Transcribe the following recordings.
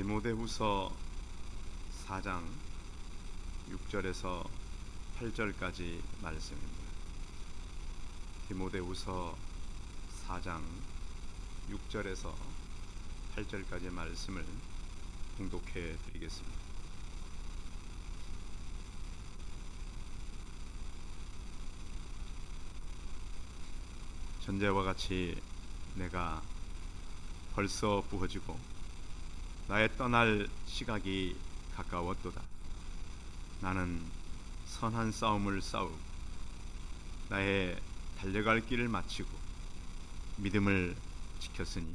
디모데후서 4장 6절에서 8절까지 말씀입니다. 디모데후서 4장 6절에서 8절까지 말씀을 봉독해 드리겠습니다. 전제와 같이 내가 벌써 부어지고 나의 떠날 시각이 가까웠도다. 나는 선한 싸움을 싸우고 나의 달려갈 길을 마치고 믿음을 지켰으니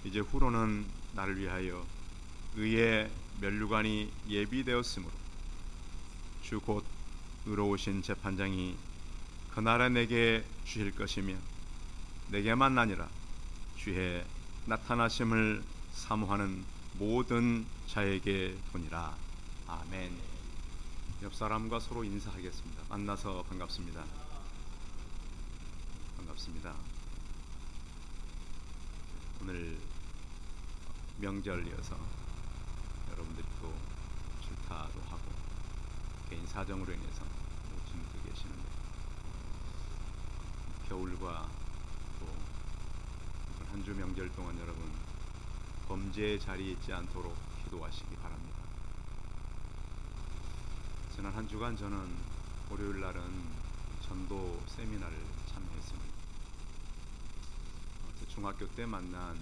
이제 후로는 나를 위하여 의의 면류관이 예비되었으므로 주 곧 의로우신 재판장이 그날에 내게 주실 것이며 내게만 아니라 주의 나타나심을 사모하는 모든 자에게 도니라. 아멘. 옆 사람과 서로 인사하겠습니다. 만나서 반갑습니다. 반갑습니다. 오늘 명절이어서 여러분들이 또 출타도 하고 개인 사정으로 인해서 못 지내고 계시는데 겨울과 또 한 주 명절 동안 여러분 범죄의 자리에 있지 않도록 기도하시기 바랍니다. 지난 한 주간 저는 월요일 날은 전도 세미나를 참여했습니다. 중학교 때 만난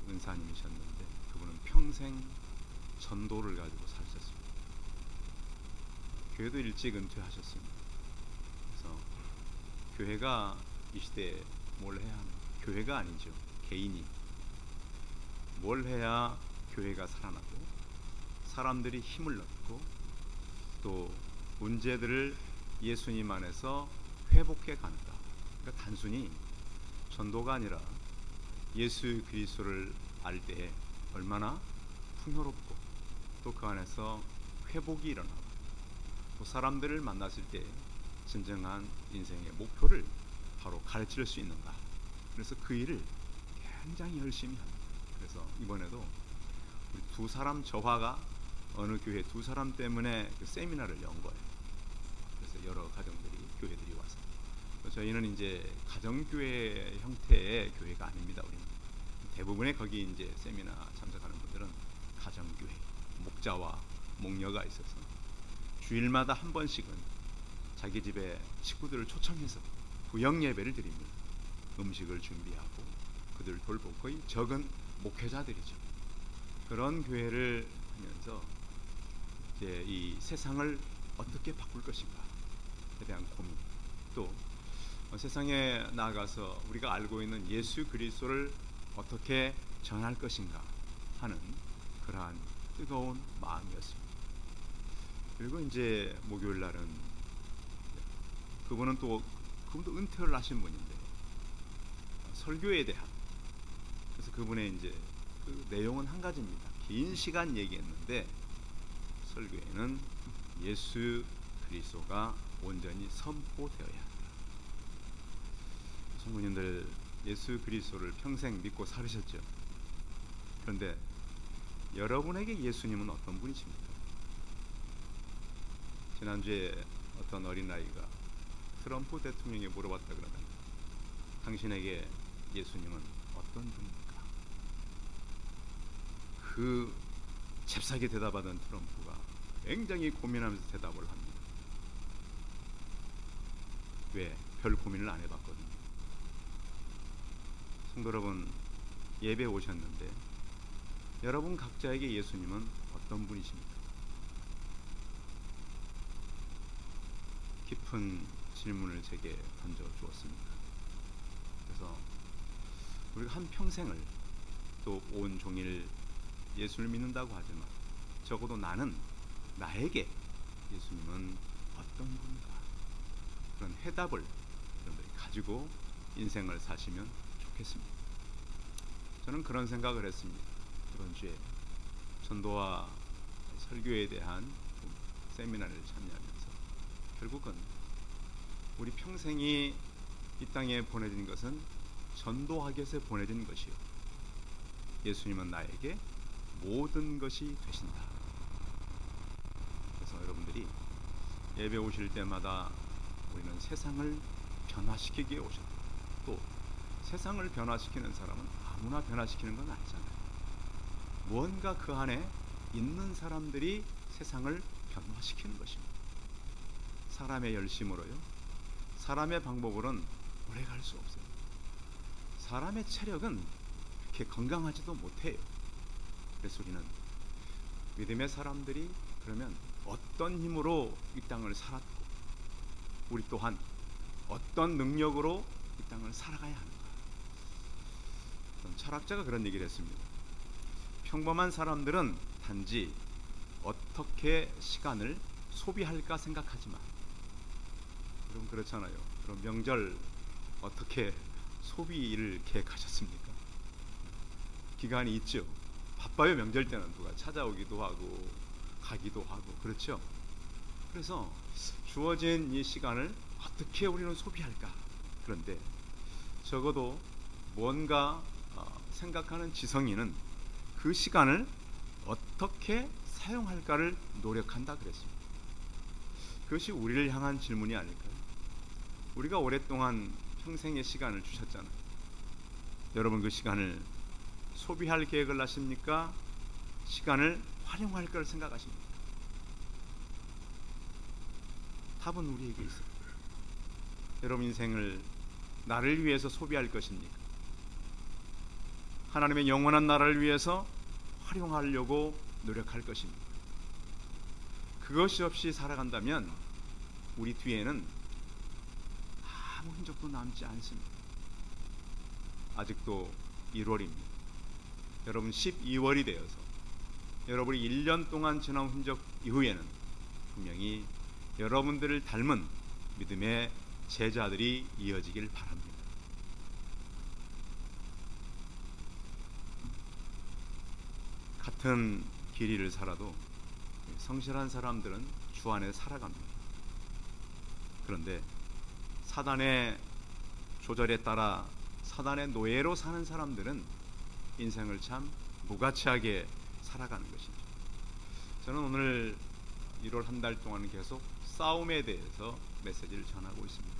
은사님이셨는데 그분은 평생 전도를 가지고 사셨습니다. 교회도 일찍 은퇴하셨습니다. 그래서 교회가 이 시대에 뭘 해야 하는, 교회가 아니죠, 개인이 뭘 해야 교회가 살아나고 사람들이 힘을 얻고 또 문제들을 예수님 안에서 회복해 가는가. 그러니까 단순히 전도가 아니라 예수 그리스도를 알 때 얼마나 풍요롭고 또 그 안에서 회복이 일어나고 또 사람들을 만났을 때 진정한 인생의 목표를 바로 가르칠 수 있는가. 그래서 그 일을 굉장히 열심히 합니다. 그래서 이번에도 우리 두 사람 저화가 어느 교회 두 사람 때문에 그 세미나를 연 거예요. 그래서 여러 가정들이, 교회들이 와서 저희는 이제 가정교회 형태의 교회가 아닙니다. 우리는 대부분의 거기 이제 세미나 참석하는 분들은 가정교회, 목자와 목녀가 있어서 주일마다 한 번씩은 자기 집에 식구들을 초청해서 부역 예배를 드립니다. 음식을 준비하고 그들을 돌보고 거의 적은 목회자들이죠. 그런 교회를 하면서 이제 이 세상을 어떻게 바꿀 것인가에 대한 고민, 또 세상에 나아가서 우리가 알고 있는 예수 그리스도를 어떻게 전할 것인가 하는 그러한 뜨거운 마음이었습니다. 그리고 이제 목요일 날은 그분도 은퇴를 하신 분인데 설교에 대한, 그래서 그분의 이제 그 내용은 한 가지입니다. 긴 시간 얘기했는데 설교에는 예수 그리스도가 온전히 선포되어야 한다. 성도님들, 예수 그리스도를 평생 믿고 살으셨죠? 그런데 여러분에게 예수님은 어떤 분이십니까? 지난주에 어떤 어린아이가 트럼프 대통령에게 물어봤다 그러던데 당신에게 예수님은 어떤 분입니까? 그 잽싸게 대답하던 트럼프가 굉장히 고민하면서 대답을 합니다. 왜? 별 고민을 안 해봤거든요. 성도 여러분, 예배 오셨는데 여러분 각자에게 예수님은 어떤 분이십니까? 깊은 질문을 제게 던져 주었습니다. 그래서 우리가 한 평생을 또 온 종일 예수를 믿는다고 하지만 적어도 나는 나에게 예수님은 어떤 분인가, 그런 해답을 여러분들이 가지고 인생을 사시면 좋겠습니다. 저는 그런 생각을 했습니다. 이번 주에 전도와 설교에 대한 세미나를 참여하면서 결국은 우리 평생이 이 땅에 보내진 것은 전도하기 위해서 보내진 것이요, 예수님은 나에게 모든 것이 되신다. 그래서 여러분들이 예배 오실 때마다 우리는 세상을 변화시키기에 오셨다. 또 세상을 변화시키는 사람은 아무나 변화시키는 건 아니잖아요. 무언가 그 안에 있는 사람들이 세상을 변화시키는 것입니다. 사람의 열심으로요, 사람의 방법으로는 오래 갈 수 없어요. 사람의 체력은 그렇게 건강하지도 못해요. 그래서 우리는 믿음의 사람들이 그러면 어떤 힘으로 이 땅을 살았고, 우리 또한 어떤 능력으로 이 땅을 살아가야 하는가. 철학자가 그런 얘기를 했습니다. 평범한 사람들은 단지 어떻게 시간을 소비할까 생각하지만, 그럼 그렇잖아요. 그럼 명절 어떻게 소비를 계획하셨습니까? 기간이 있죠. 바빠요. 명절 때는 누가 찾아오기도 하고 가기도 하고 그렇죠. 그래서 주어진 이 시간을 어떻게 우리는 소비할까. 그런데 적어도 뭔가 생각하는 지성인은 그 시간을 어떻게 사용할까를 노력한다 그랬습니다. 그것이 우리를 향한 질문이 아닐까요? 우리가 오랫동안 평생의 시간을 주셨잖아요. 여러분 그 시간을 소비할 계획을 하십니까? 시간을 활용할 걸 생각하십니까? 답은 우리에게 있어요. 여러분 인생을 나를 위해서 소비할 것입니까? 하나님의 영원한 나라를 위해서 활용하려고 노력할 것입니다. 그것이 없이 살아간다면 우리 뒤에는 아무 흔적도 남지 않습니다. 아직도 1월입니다. 여러분 12월이 되어서 여러분이 1년 동안 지난 흔적 이후에는 분명히 여러분들을 닮은 믿음의 제자들이 이어지길 바랍니다. 같은 길이를 살아도 성실한 사람들은 주 안에 살아갑니다. 그런데 사단의 조절에 따라 사단의 노예로 사는 사람들은 인생을 참 무가치하게 살아가는 것이죠. 저는 오늘 1월 한 달 동안 계속 싸움에 대해서 메시지를 전하고 있습니다.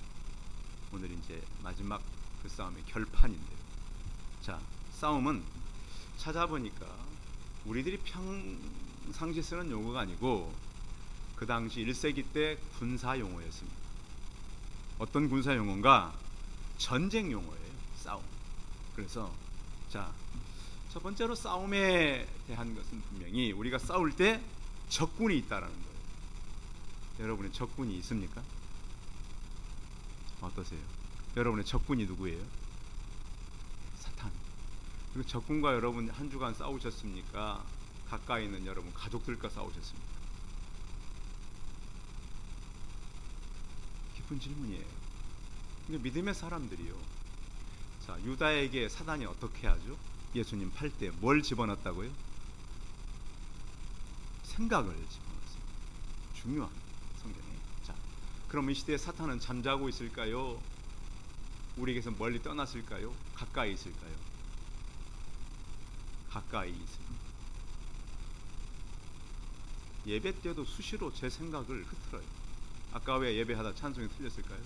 오늘 이제 마지막 그 싸움의 결판인데요. 자, 싸움은 찾아보니까 우리들이 평상시 쓰는 용어가 아니고 그 당시 1세기 때 군사 용어였습니다. 어떤 군사 용어인가? 전쟁 용어예요. 싸움. 그래서 자, 첫 번째로 싸움에 대한 것은 분명히 우리가 싸울 때 적군이 있다라는 거예요. 여러분의 적군이 있습니까? 어떠세요? 여러분의 적군이 누구예요? 사탄. 그리고 적군과 여러분 한 주간 싸우셨습니까? 가까이 있는 여러분 가족들과 싸우셨습니까? 깊은 질문이에요. 근데 믿음의 사람들이요. 자, 유다에게 사단이 어떻게 하죠? 예수님 팔 때 뭘 집어넣었다고요? 생각을 집어넣었습니다. 중요한 성경에. 자, 그럼 이 시대에 사탄은 잠자고 있을까요? 우리에게서 멀리 떠났을까요? 가까이 있을까요? 가까이 있습니다. 예배 때도 수시로 제 생각을 흐트러요. 아까 왜 예배하다 찬송이 틀렸을까요?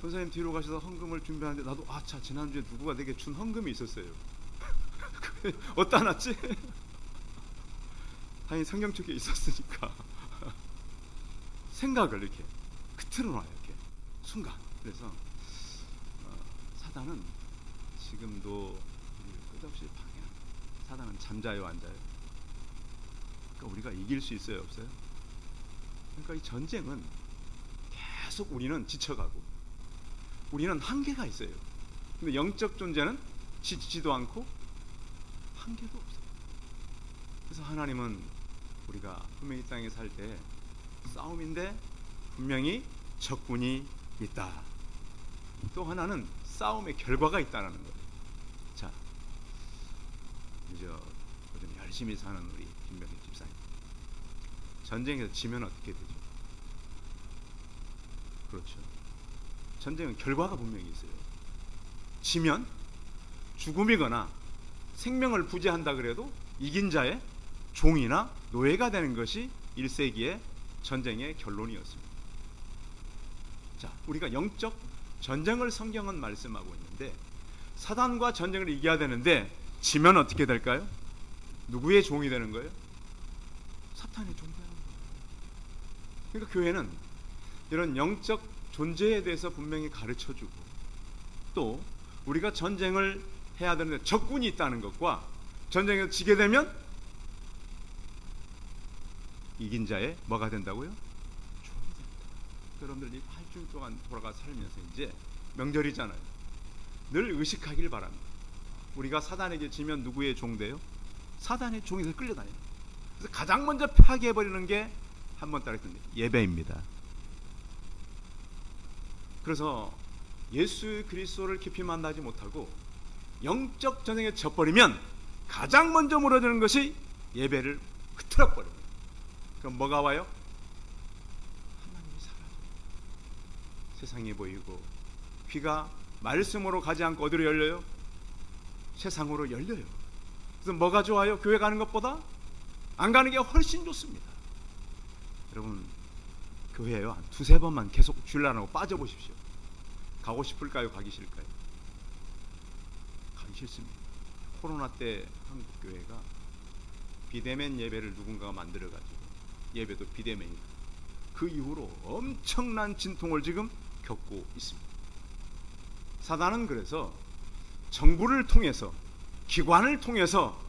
선생님 뒤로 가셔서 헌금을 준비하는데 나도 아차 지난주에 누구가 내게 준 헌금이 있었어요. 어디다 놨지? 당연히 성경책에 있었으니까 생각을 이렇게 흐트러 놔요. 이렇게 순간. 그래서 사단은 지금도 우리를 끝없이 방해합니다. 사단은 잠자요 앉아요? 그러니까 우리가 이길 수 있어요 없어요? 그러니까 이 전쟁은 계속 우리는 지쳐가고 우리는 한계가 있어요. 근데 영적 존재는 지치지도 않고 한계도 없어요. 그래서 하나님은 우리가 분명히 이 땅에 살 때 싸움인데 분명히 적군이 있다. 또 하나는 싸움의 결과가 있다는 거예요. 자, 이제 요즘 열심히 사는 우리 김병희 집사님, 전쟁에서 지면 어떻게 되죠? 그렇죠. 전쟁은 결과가 분명히 있어요. 지면 죽음이거나 생명을 부재한다 그래도 이긴 자의 종이나 노예가 되는 것이 1세기의 전쟁의 결론이었습니다. 자, 우리가 영적 전쟁을 성경은 말씀하고 있는데 사단과 전쟁을 이겨야 되는데 지면 어떻게 될까요? 누구의 종이 되는 거예요? 사탄의 종이 되는 거예요. 그러니까 교회는 이런 영적 존재에 대해서 분명히 가르쳐주고 또 우리가 전쟁을 해야 되는데 적군이 있다는 것과 전쟁에서 지게 되면 이긴 자의 뭐가 된다고요? 종이 된다. 여러분들 이 한 주 동안 돌아가 살면서 이제 명절이잖아요. 늘 의식하길 바랍니다. 우리가 사단에게 지면 누구의 종 돼요? 사단의 종에서 끌려다녀요. 그래서 가장 먼저 파괴해버리는 게 한 번 따라했던 예배입니다. 그래서 예수 그리스도를 깊이 만나지 못하고 영적 전쟁에 져버리면 가장 먼저 무너지는 것이 예배를 흐트러 버립니다. 그럼 뭐가 와요? 하나님이 사라져요. 세상이 보이고 귀가 말씀으로 가지 않고 어디로 열려요? 세상으로 열려요. 그래서 뭐가 좋아요? 교회 가는 것보다 안 가는 게 훨씬 좋습니다. 여러분 교회에요 한 두세 번만 계속 주일 안 하고 빠져보십시오. 가고 싶을까요? 가기 싫을까요? 가기 싫습니다. 코로나 때 한국 교회가 비대면 예배를 누군가가 만들어가지고 예배도 비대면이다. 그 이후로 엄청난 진통을 지금 겪고 있습니다. 사단은 그래서 정부를 통해서 기관을 통해서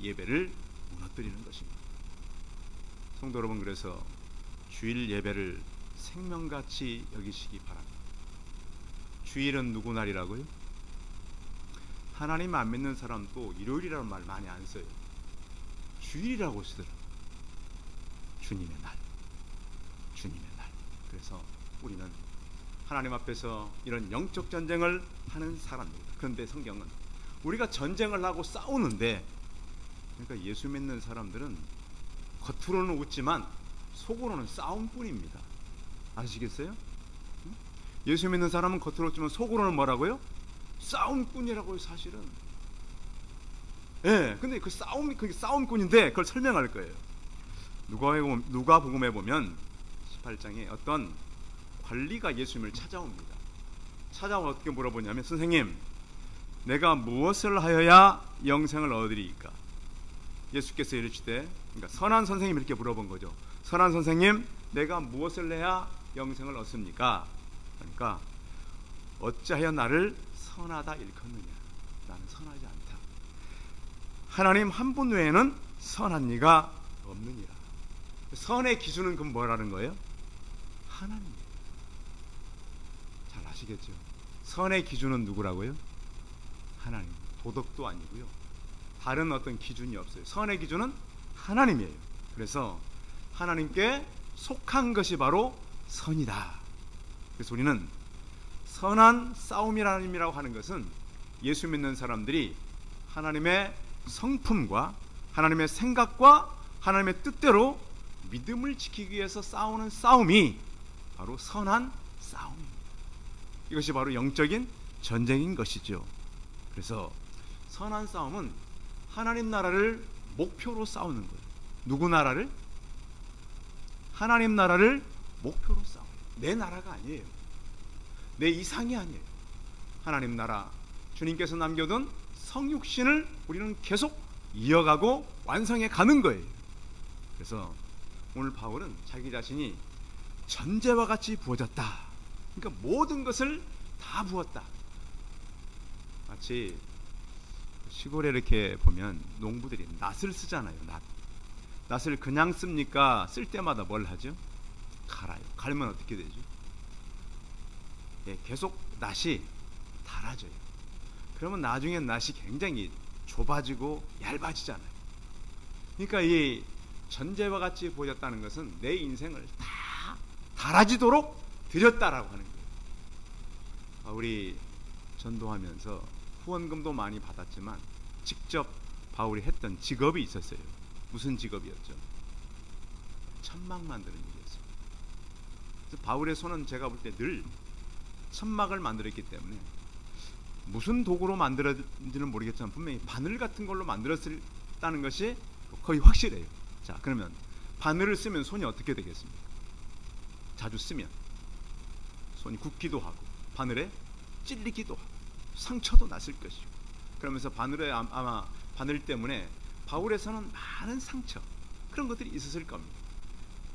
예배를 무너뜨리는 것입니다. 성도 여러분, 그래서 주일 예배를 생명같이 여기시기 바랍니다. 주일은 누구 날이라고요? 하나님 안 믿는 사람도 일요일이라는 말 많이 안 써요. 주일이라고 쓰더라고요. 주님의 날, 주님의 날. 그래서 우리는 하나님 앞에서 이런 영적 전쟁을 하는 사람입니다. 그런데 성경은 우리가 전쟁을 하고 싸우는데, 그러니까 예수 믿는 사람들은 겉으로는 웃지만 속으로는 싸움뿐입니다. 아시겠어요? 예수 믿는 사람은 겉으로 웃지만 속으로는 뭐라고요? 싸움꾼이라고요, 사실은. 예, 근데 그 싸움이 그게 싸움꾼인데 그걸 설명할 거예요. 누가복음에 보면 18장에 어떤 관리가 예수님을 찾아옵니다. 찾아와 어떻게 물어보냐면, 선생님, 내가 무엇을 하여야 영생을 얻으리이까? 예수께서 이르시되, 그러니까 선한 선생님 이렇게 물어본 거죠. 선한 선생님, 내가 무엇을 해야 영생을 얻습니까? 그러니까 어찌하여 나를 선하다 일컫느냐? 나는 선하지 않다. 하나님 한 분 외에는 선한 이가 없느니라. 선의 기준은 그럼 뭐라는 거예요? 하나님이에요. 잘 아시겠죠? 선의 기준은 누구라고요? 하나님. 도덕도 아니고요, 다른 어떤 기준이 없어요. 선의 기준은 하나님이에요. 그래서 하나님께 속한 것이 바로 선이다. 그래서 우리는 선한 싸움이라고 하는 것은 예수 믿는 사람들이 하나님의 성품과 하나님의 생각과 하나님의 뜻대로 믿음을 지키기 위해서 싸우는 싸움이 바로 선한 싸움입니다. 이것이 바로 영적인 전쟁인 것이죠. 그래서 선한 싸움은 하나님 나라를 목표로 싸우는 거예요. 누구 나라를? 하나님 나라를 목표로 싸워요. 내 나라가 아니에요. 내 이상이 아니에요. 하나님 나라, 주님께서 남겨둔 성육신을 우리는 계속 이어가고 완성해 가는 거예요. 그래서 오늘 바울은 자기 자신이 전제와 같이 부어졌다. 그러니까 모든 것을 다 부었다. 마치 시골에 이렇게 보면 농부들이 낫을 쓰잖아요. 낫을 그냥 씁니까? 쓸 때마다 뭘 하죠? 갈아요. 갈면 어떻게 되죠? 예, 계속 낫이 닳아져요. 그러면 나중엔 낫이 굉장히 좁아지고 얇아지잖아요. 그러니까 이 전제와 같이 보였다는 것은 내 인생을 다 닳아지도록 드렸다라고 하는 거예요. 우리 전도하면서 후원금도 많이 받았지만 직접 바울이 했던 직업이 있었어요. 무슨 직업이었죠? 천막 만드는 일이었어요. 그래서 바울의 손은 제가 볼 때 늘 천막을 만들었기 때문에 무슨 도구로 만들었는지는 모르겠지만 분명히 바늘 같은 걸로 만들었다는 것이 거의 확실해요. 자, 그러면 바늘을 쓰면 손이 어떻게 되겠습니까? 자주 쓰면 손이 굽기도 하고 바늘에 찔리기도 하고 상처도 났을 것이고, 그러면서 바늘에 아마 바늘 때문에 바울에서는 많은 상처, 그런 것들이 있었을 겁니다.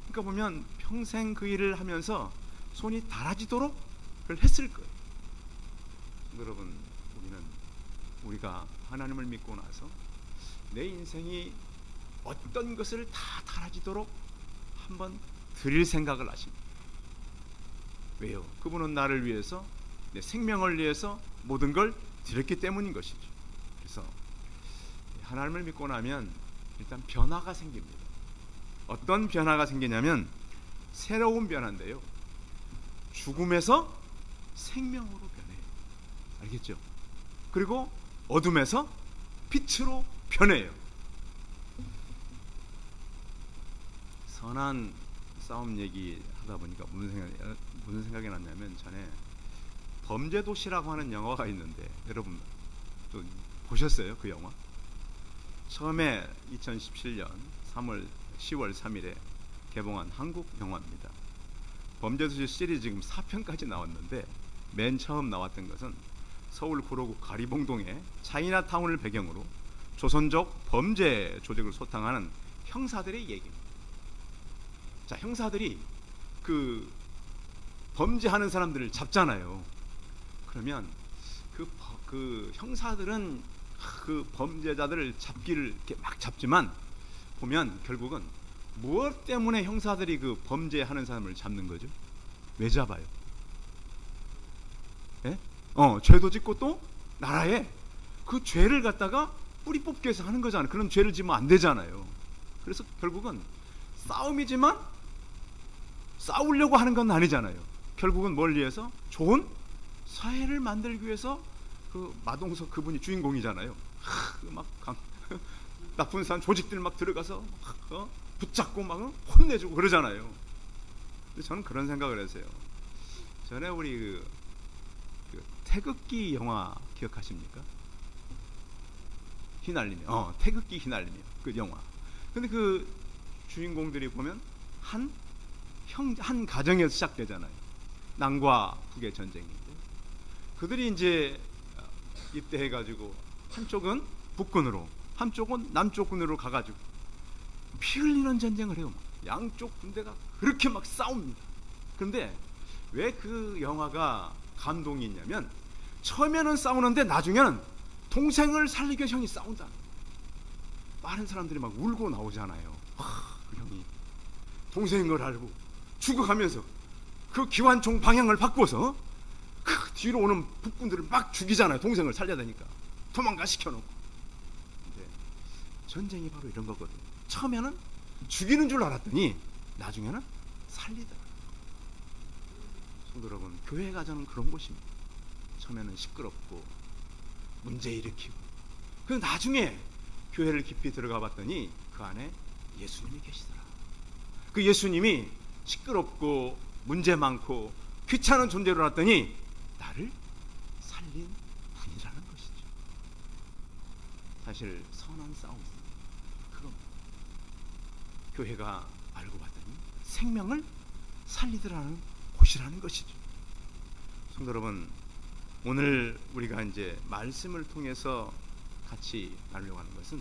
그러니까 보면 평생 그 일을 하면서 손이 닳아지도록 그걸 했을 거예요. 여러분, 우리가 하나님을 믿고 나서 내 인생이 어떤 것을 다 닳아지도록 한번 드릴 생각을 하십니다. 왜요? 그분은 나를 위해서, 내 생명을 위해서 모든 걸 드렸기 때문인 것이죠. 그래서 하나님을 믿고 나면 일단 변화가 생깁니다. 어떤 변화가 생기냐면 새로운 변화인데요, 죽음에서 생명으로 변해요. 알겠죠? 그리고 어둠에서 빛으로 변해요. 선한 싸움 얘기하다 보니까 무슨 생각이 났냐면, 전에 범죄도시라고 하는 영화가 있는데 여러분 또 보셨어요? 그 영화? 처음에 2017년 10월 3일에 개봉한 한국 영화입니다. 범죄도시 시리즈 지금 4편까지 나왔는데, 맨 처음 나왔던 것은 서울 구로구 가리봉동의 차이나타운을 배경으로 조선족 범죄 조직을 소탕하는 형사들의 얘기입니다. 자, 형사들이 그 범죄하는 사람들을 잡잖아요. 그러면 그 형사들은 그 범죄자들을 잡기를 이렇게 막 잡지만, 보면 결국은 무엇 때문에 형사들이 그 범죄하는 사람을 잡는 거죠? 왜 잡아요? 예? 죄도 짓고 또 나라에 그 죄를 갖다가 뿌리 뽑기 위해서 하는 거잖아요. 그런 죄를 지면 안 되잖아요. 그래서 결국은 싸움이지만 싸우려고 하는 건 아니잖아요. 결국은 뭘 위해서? 좋은 사회를 만들기 위해서. 그 마동석 그분이 주인공이잖아요. 막 나쁜 사람 조직들 막 들어가서 붙잡고 막 혼내주고 그러잖아요. 근데 저는 그런 생각을 했어요. 전에 우리 그 태극기 영화 기억하십니까? 휘날리며, 태극기 휘날리며, 그 영화. 근데 그 주인공들이 보면 한 가정에서 시작되잖아요. 남과 북의 전쟁인데, 그들이 이제 입대해가지고 한쪽은 북군으로, 한쪽은 남쪽군으로 가가지고 피 흘리는 전쟁을 해요. 양쪽 군대가 그렇게 막 싸웁니다. 그런데 왜 그 영화가 감동이 있냐면, 처음에는 싸우는데 나중에는 동생을 살리기 위해서 형이 싸운다. 많은 사람들이 막 울고 나오잖아요. 그 형이 동생인 걸 알고 죽어가면서 그 기관총 방향을 바꿔서 그 뒤로 오는 북군들을 막 죽이잖아요. 동생을 살려야 되니까 도망가 시켜놓고. 근데 전쟁이 바로 이런 거거든요. 처음에는 죽이는 줄 알았더니 나중에는 살리더라고요. 성도 여러분, 교회가 저는 그런 곳입니다. 처음에는 시끄럽고 문제 일으키고, 그런데 나중에 교회를 깊이 들어가 봤더니 그 안에 예수님이 계시더라. 그 예수님이 시끄럽고 문제 많고 귀찮은 존재로 났더니 나를 살린 분이라는 것이죠. 사실 선한 싸움, 그럼 교회가 알고 봤더니 생명을 살리더라는 곳이라는 것이죠. 성도 여러분, 오늘 우리가 이제 말씀을 통해서 같이 나누려고 하는 것은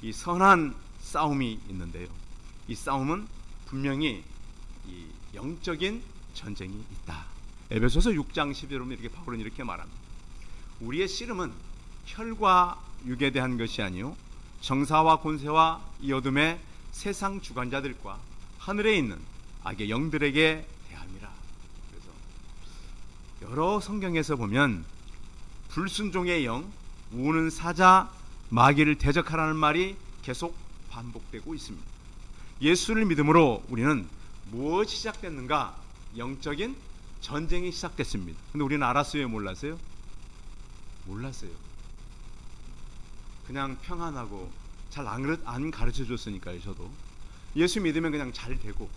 이 선한 싸움이 있는데요, 이 싸움은 분명히 이 영적인 전쟁이 있다. 에베소서 6장 12절에 보면 이렇게 바울은 이렇게 말합니다. 우리의 씨름은 혈과 육에 대한 것이 아니요 정사와 권세와 이 어둠의 세상 주관자들과 하늘에 있는 악의 영들에게 대함이라. 그래서 여러 성경에서 보면 불순종의 영, 우는 사자, 마귀를 대적하라는 말이 계속 반복되고 있습니다. 예수를 믿음으로 우리는 무엇이 시작됐는가? 영적인 전쟁이 시작됐습니다. 근데 우리는 알았어요? 몰랐어요? 몰랐어요. 그냥 평안하고 잘 안 가르쳐 줬으니까요. 저도 예수 믿으면 그냥 잘 되고,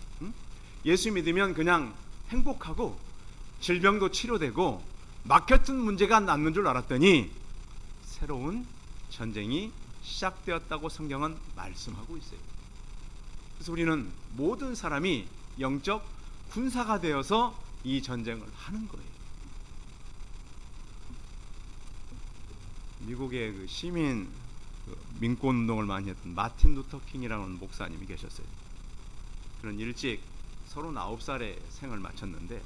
예수 믿으면 그냥 행복하고 질병도 치료되고 막혔던 문제가 남는 줄 알았더니 새로운 전쟁이 시작되었다고 성경은 말씀하고 있어요. 그래서 우리는 모든 사람이 영적 군사가 되어서 이 전쟁을 하는 거예요. 미국의 그 시민 민권 운동을 많이 했던 마틴 루터 킹이라는 목사님이 계셨어요. 그런 일찍 39살에 생을 마쳤는데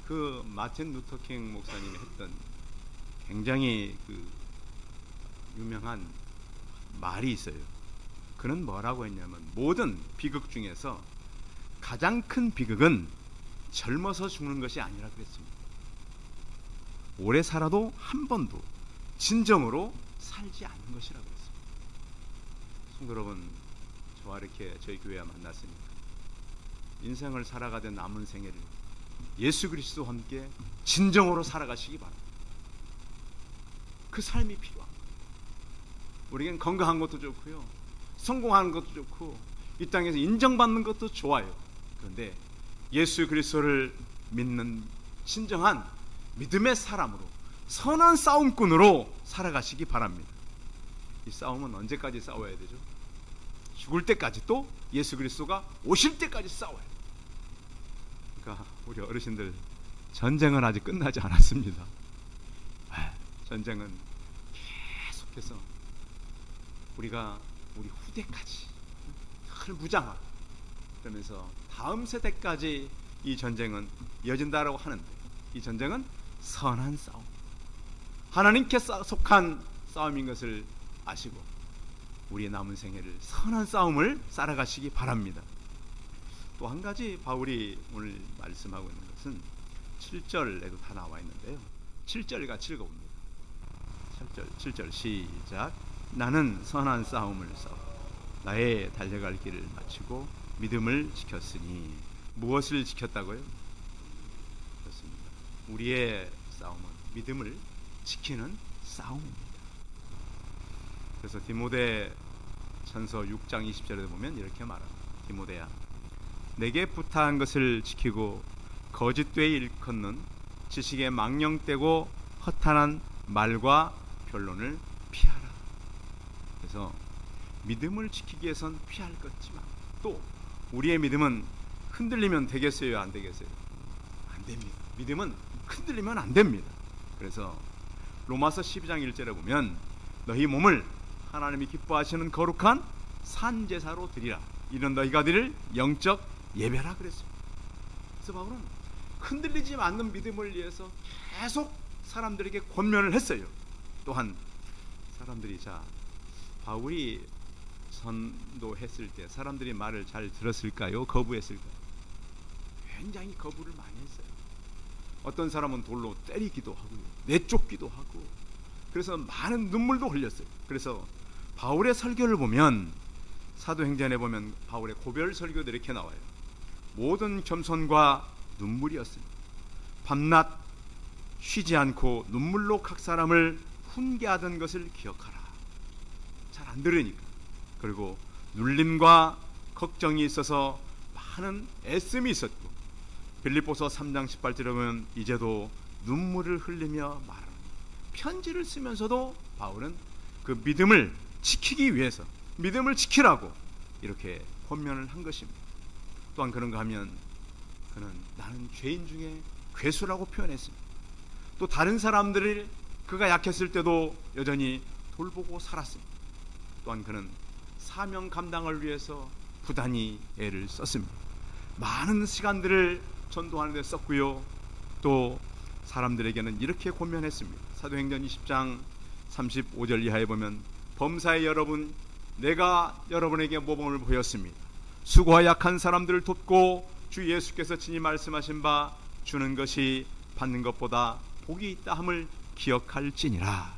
그 마틴 루터 킹 목사님이 했던 굉장히 그 유명한 말이 있어요. 그는 뭐라고 했냐면 모든 비극 중에서 가장 큰 비극은 젊어서 죽는 것이 아니라 그랬습니다. 오래 살아도 한 번도 진정으로 살지 않는 것이라 그랬습니다. 성도 여러분, 저와 이렇게 저희 교회와 만났으니까 인생을 살아가던 남은 생애를 예수 그리스도와 함께 진정으로 살아가시기 바랍니다. 그 삶이 필요합니다. 우리에겐 건강한 것도 좋고요, 성공하는 것도 좋고 이 땅에서 인정받는 것도 좋아요. 그런데 예수 그리스도를 믿는 진정한 믿음의 사람으로 선한 싸움꾼으로 살아가시기 바랍니다. 이 싸움은 언제까지 싸워야 되죠? 죽을 때까지, 또 예수 그리스도가 오실 때까지 싸워야 돼요. 그러니까 우리 어르신들, 전쟁은 아직 끝나지 않았습니다. 전쟁은 계속해서 우리가 우리 후대까지 늘 무장하고 그러면서 다음 세대까지 이 전쟁은 이어진다라고 하는데, 이 전쟁은 선한 싸움, 하나님께 속한 싸움인 것을 아시고 우리의 남은 생애를 선한 싸움을 살아가시기 바랍니다. 또 한 가지 바울이 오늘 말씀하고 있는 것은 7절에도 다 나와 있는데요, 7절 같이 읽어봅니다. 7절 시작. 나는 선한 싸움을 싸워 나의 달려갈 길을 마치고 믿음을 지켰으니. 무엇을 지켰다고요? 그렇습니다. 우리의 싸움은 믿음을 지키는 싸움입니다. 그래서 디모데 전서 6장 20절에 보면 이렇게 말합니다. 디모데야, 내게 부탁한 것을 지키고 거짓되이 일컫는 지식에 망령되고 허탄한 말과 변론을 피하라. 그래서 믿음을 지키기 위해선 피할 것지만 또 우리의 믿음은 흔들리면 되겠어요, 안 되겠어요? 안 됩니다. 믿음은 흔들리면 안 됩니다. 그래서 로마서 12장 1절에 보면 너희 몸을 하나님이 기뻐하시는 거룩한 산제사로 드리라. 이런 너희가 드릴 영적 예배라 그랬습니다. 그래서 바울은 흔들리지 않는 믿음을 위해서 계속 사람들에게 권면을 했어요. 또한 사람들이, 자, 바울이 선도했을 때 사람들이 말을 잘 들었을까요? 거부했을까요? 굉장히 거부를 많이 했어요. 어떤 사람은 돌로 때리기도 하고요, 내쫓기도 하고, 그래서 많은 눈물도 흘렸어요. 그래서 바울의 설교를 보면, 사도행전에 보면 바울의 고별 설교도 이렇게 나와요. 모든 겸손과 눈물이었습니다. 밤낮 쉬지 않고 눈물로 각 사람을 훈계하던 것을 기억하라. 잘 안 들으니까. 그리고 눌림과 걱정이 있어서 많은 애씀이 있었고, 빌립보서 3장 18절에 보면 이제도 눈물을 흘리며 말하니. 편지를 쓰면서도 바울은 그 믿음을 지키기 위해서, 믿음을 지키라고 이렇게 권면을 한 것입니다. 또한 그런가 하면 그는 나는 죄인 중에 괴수라고 표현했습니다. 또 다른 사람들을 그가 약했을 때도 여전히 돌보고 살았습니다. 또한 그는 사명 감당을 위해서 부단히 애를 썼습니다. 많은 시간들을 전도하는 데 썼고요, 또 사람들에게는 이렇게 권면했습니다. 사도행전 20장 35절 이하에 보면 범사의 여러분, 내가 여러분에게 모범을 보였습니다. 수고와 약한 사람들을 돕고 주 예수께서 친히 말씀하신 바 주는 것이 받는 것보다 복이 있다 함을 기억할지니라.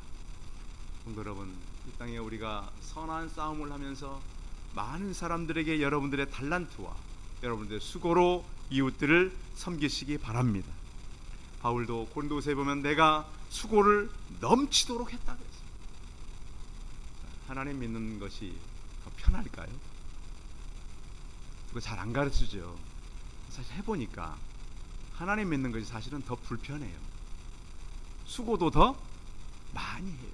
성도 여러분, 이 땅에 우리가 선한 싸움을 하면서 많은 사람들에게 여러분들의 달란트와 여러분들의 수고로 이웃들을 섬기시기 바랍니다. 바울도 고린도서에 보면 내가 수고를 넘치도록 했다 그랬어요. 하나님 믿는 것이 더 편할까요? 그거 잘 안 가르치죠. 사실 해보니까 하나님 믿는 것이 사실은 더 불편해요. 수고도 더 많이 해요.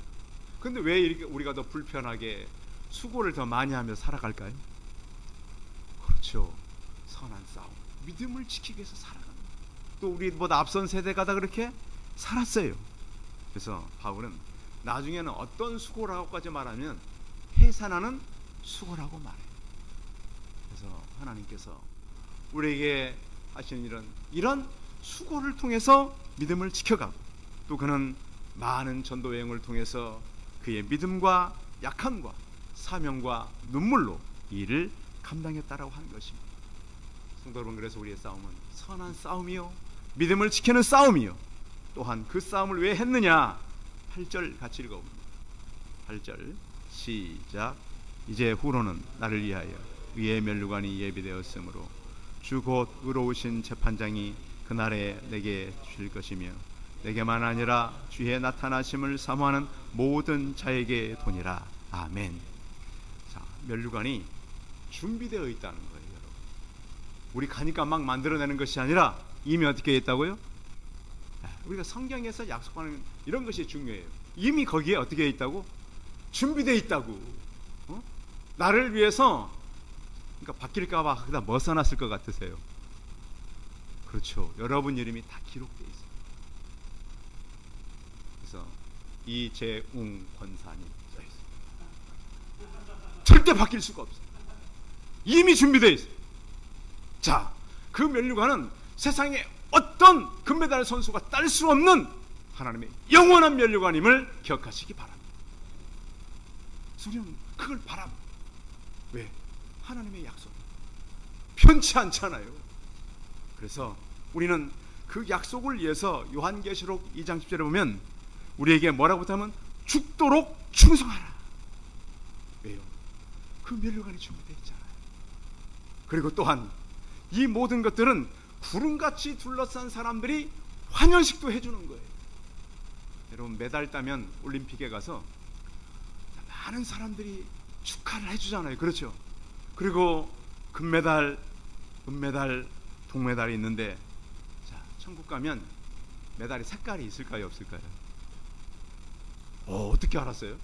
근데 왜 이렇게 우리가 더 불편하게 수고를 더 많이 하며 살아갈까요? 그렇죠. 선한 싸움, 믿음을 지키기 위해서 살아가는 거예요. 또 우리보다 앞선 세대가 다 그렇게 살았어요. 그래서 바울은 나중에는 어떤 수고라고까지 말하면 해산하는 수고라고 말해요. 그래서 하나님께서 우리에게 하시는 이런 수고를 통해서 믿음을 지켜가고, 또 그는 많은 전도 여행을 통해서 그의 믿음과 약함과 사명과 눈물로 이 일을 감당했다라고 하는 것입니다. 성도 여러분, 그래서 우리의 싸움은 선한 싸움이요, 믿음을 지키는 싸움이요, 또한 그 싸움을 왜 했느냐. 8절 같이 읽어봅니다. 8절 시작. 이제 후로는 나를 위하여 의의 면류관이 예비되었으므로 주 곧 의로우신 재판장이 그날에 내게 주실 것이며 내게만 아니라 주의 나타나심을 사모하는 모든 자에게 도니라. 아멘. 자, 면류관이 준비되어 있다는 거예요, 여러분. 우리 가니까 막 만들어내는 것이 아니라 이미 어떻게 있다고요? 우리가 성경에서 약속하는 이런 것이 중요해요. 이미 거기에 어떻게 있다고? 준비되어 있다고. 나를 위해서, 그러니까 바뀔까봐 거기다 뭐 써놨을 것 같으세요? 그렇죠. 여러분 이름이 다 기록되어 있어요. 그래서 이재웅 권사님 써 있어요. 절대 바뀔 수가 없어요. 이미 준비되어 있어요. 자, 그 면류관은 세상에 어떤 금메달 선수가 딸 수 없는 하나님의 영원한 면류관임을 기억하시기 바랍니다. 우리는 그걸 바랍니다. 왜? 하나님의 약속 편치 않잖아요. 그래서 우리는 그 약속을 위해서 요한계시록 2장 10절에 보면 우리에게 뭐라고 하면 죽도록 충성하라. 왜요? 그 면류관이 준비되어 있잖아요. 그리고 또한 이 모든 것들은 구름같이 둘러싼 사람들이 환영식도 해주는 거예요. 여러분, 메달 따면 올림픽에 가서 많은 사람들이 축하를 해주잖아요. 그렇죠? 그리고 금메달, 은메달, 동메달이 있는데, 자, 천국 가면 메달이 색깔이 있을까요, 없을까요? 어떻게 알았어요?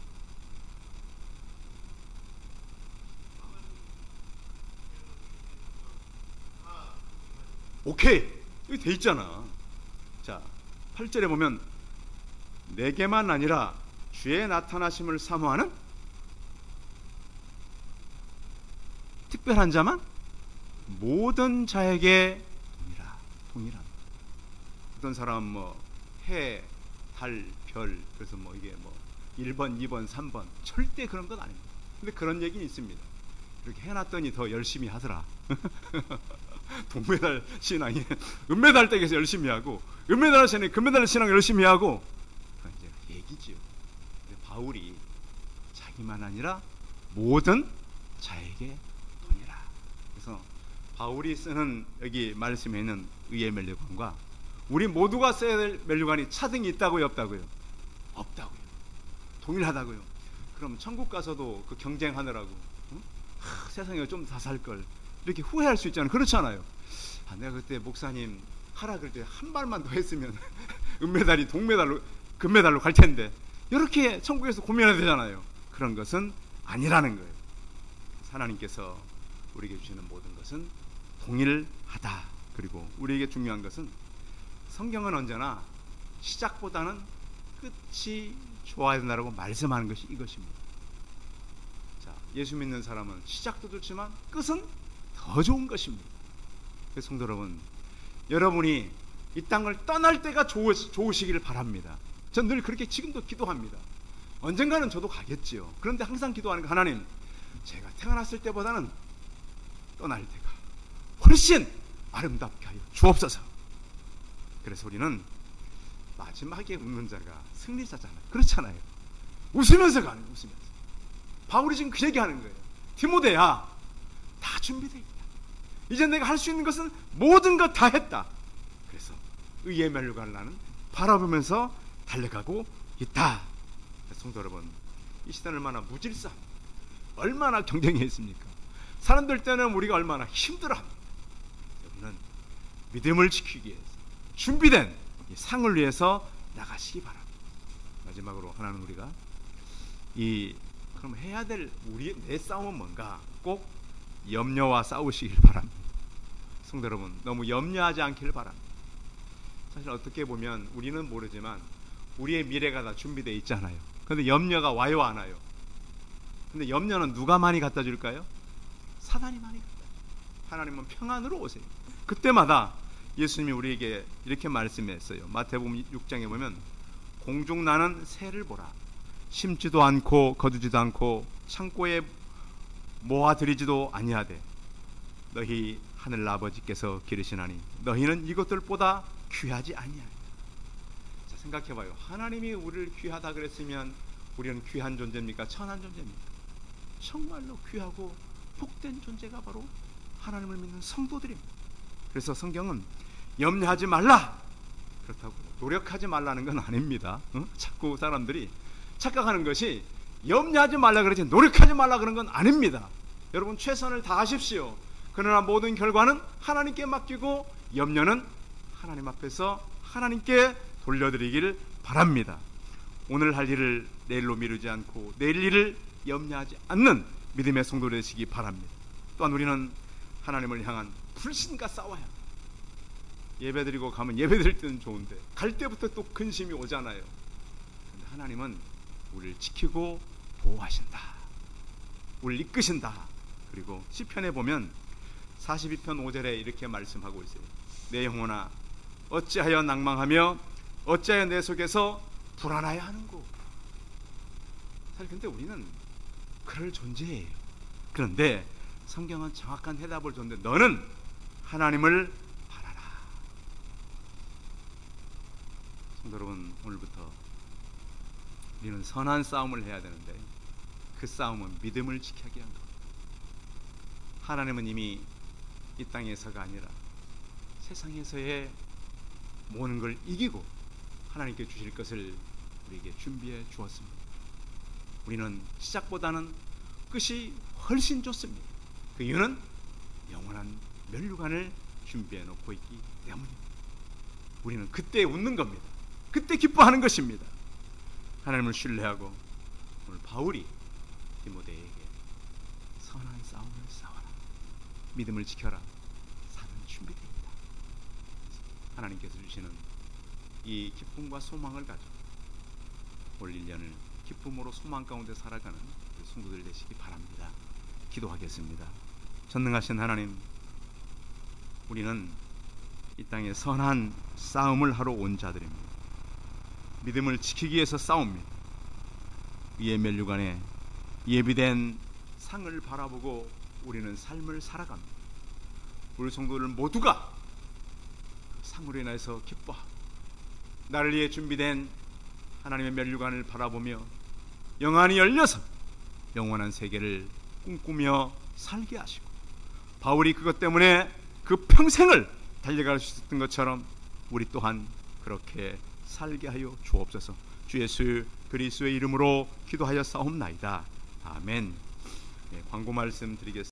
오케이, 여기 돼 있잖아. 자, 8절에 보면 내게만 아니라 주의 나타나심을 사모하는 특별한 자만 모든 자에게 동일한. 어떤 사람은 뭐 해, 달, 별, 그래서 뭐 이게 뭐 1번, 2번, 3번, 절대 그런 건 아닙니다. 근데 그런 얘기는 있습니다. 이렇게 해놨더니 더 열심히 하더라. 동메달 신앙이 은메달 댁에서 열심히 하고, 은메달 신앙이 금메달 신앙 열심히 하고, 그건 이제 얘기지요. 바울이 자기만 아니라 모든 자에게 돈이라. 그래서 바울이 쓰는 여기 말씀에 있는 의의 면류관과 우리 모두가 써야 될 면류관이 차등이 있다고요, 없다고요? 없다고요. 동일하다고요. 그럼 천국 가서도 그 경쟁하느라고 세상에 좀 다 살 걸 이렇게 후회할 수 있잖아요. 그렇잖아요. 내가 그때 목사님 하라 그럴 때 한 발만 더 했으면 은메달이 동메달로, 금메달로 갈 텐데, 이렇게 천국에서 고민해야 되잖아요. 그런 것은 아니라는 거예요. 하나님께서 우리에게 주시는 모든 것은 동일하다. 그리고 우리에게 중요한 것은 성경은 언제나 시작보다는 끝이 좋아야 된다고 말씀하는 것이 이것입니다. 자, 예수 믿는 사람은 시작도 좋지만 끝은 더 좋은 것입니다. 그래서 성도 여러분, 여러분이 이 땅을 떠날 때가 좋으시기를 바랍니다. 전 늘 그렇게 지금도 기도합니다. 언젠가는 저도 가겠지요. 그런데 항상 기도하는 거, 하나님, 제가 태어났을 때보다는 떠날 때가 훨씬 아름답게 하여 주옵소서. 그래서 우리는 마지막에 웃는 자가 승리자잖아요. 그렇잖아요. 웃으면서 가는, 웃으면서. 바울이 지금 그 얘기하는 거예요. 디모데야, 다 준비되어 있다. 이제 내가 할 수 있는 것은 모든 것 다 했다. 그래서 의의 면류관을 나는 바라보면서 달려가고 있다. 성도 여러분, 이 시대는 얼마나 무질서합니까? 얼마나 경쟁이 있습니까? 사람들 때는 우리가 얼마나 힘들어합니까? 여러분은 믿음을 지키기 위해서 준비된 이 상을 위해서 나가시기 바랍니다. 마지막으로 하나는 우리가 그럼 해야 될 내 싸움은 뭔가? 꼭 염려와 싸우시길 바랍니다. 성도 여러분, 너무 염려하지 않기를 바랍니다. 사실 어떻게 보면 우리는 모르지만 우리의 미래가 다 준비되어 있잖아요. 그런데 염려가 와요, 안 와요? 근데 염려는 누가 많이 갖다 줄까요? 사단이 많이 갖다 줘요. 하나님은 평안으로 오세요. 그때마다 예수님이 우리에게 이렇게 말씀했어요. 마태복음 6장에 보면 공중 나는 새를 보라. 심지도 않고 거두지도 않고 창고에 모아들이지도 아니하되 너희 하늘 아버지께서 기르시나니 너희는 이것들보다 귀하지 아니하리라. 자, 생각해봐요. 하나님이 우리를 귀하다 그랬으면 우리는 귀한 존재입니까? 천한 존재입니까? 정말로 귀하고 복된 존재가 바로 하나님을 믿는 성도들입니다. 그래서 성경은 염려하지 말라, 그렇다고 노력하지 말라는 건 아닙니다. 자꾸 사람들이 착각하는 것이 염려하지 말라 그러지 노력하지 말라 그런 건 아닙니다. 여러분 최선을 다하십시오. 그러나 모든 결과는 하나님께 맡기고 염려는 하나님 앞에서 하나님께 돌려드리길 바랍니다. 오늘 할 일을 내일로 미루지 않고 내일 일을 염려하지 않는 믿음의 성도 되시기 바랍니다. 또한 우리는 하나님을 향한 불신과 싸워야 합니다. 예배드리고 가면 예배드릴 때는 좋은데 갈 때부터 또 근심이 오잖아요. 그런데 하나님은 우리를 지키고 보호하신다, 우리를 이끄신다. 그리고 시편에 보면 42편 5절에 이렇게 말씀하고 있어요. 내 영혼아 어찌하여 낭망하며 어찌하여 내 속에서 불안하여 하는고. 사실 근데 우리는 그럴 존재예요. 그런데 성경은 정확한 해답을 줬는데 너는 하나님을 바라라. 성도 여러분, 오늘부터 우리는 선한 싸움을 해야 되는데 그 싸움은 믿음을 지키기 위한 겁니다. 하나님은 이미 이 땅에서가 아니라 세상에서의 모든 걸 이기고 하나님께 주실 것을 우리에게 준비해 주었습니다. 우리는 시작보다는 끝이 훨씬 좋습니다. 그 이유는 영원한 면류관을 준비해 놓고 있기 때문입니다. 우리는 그때 웃는 겁니다. 그때 기뻐하는 것입니다. 하나님을 신뢰하고 오늘 바울이 디모데에게 선한 싸움을 싸워라, 믿음을 지켜라, 사는 준비되어 있다. 하나님께서 주시는 이 기쁨과 소망을 가지고 올 1년을 기쁨으로 소망 가운데 살아가는 성도들 되시기 바랍니다. 기도하겠습니다. 전능하신 하나님, 우리는 이 땅에 선한 싸움을 하러 온 자들입니다. 믿음을 지키기 위해서 싸웁니다. 이의 면류관에 예비된 상을 바라보고 우리는 삶을 살아갑니다. 우리 성도들 모두가 그 상으로 인해서 기뻐하고 나를 위해 준비된 하나님의 면류관을 바라보며 영안이 열려서 영원한 세계를 꿈꾸며 살게 하시고 바울이 그것 때문에 그 평생을 달려갈 수 있었던 것처럼 우리 또한 그렇게 살게 하여 주옵소서. 주 예수 그리스도의 이름으로 기도하여 싸움나이다. 아멘. 네, 광고 말씀 드리겠습니다.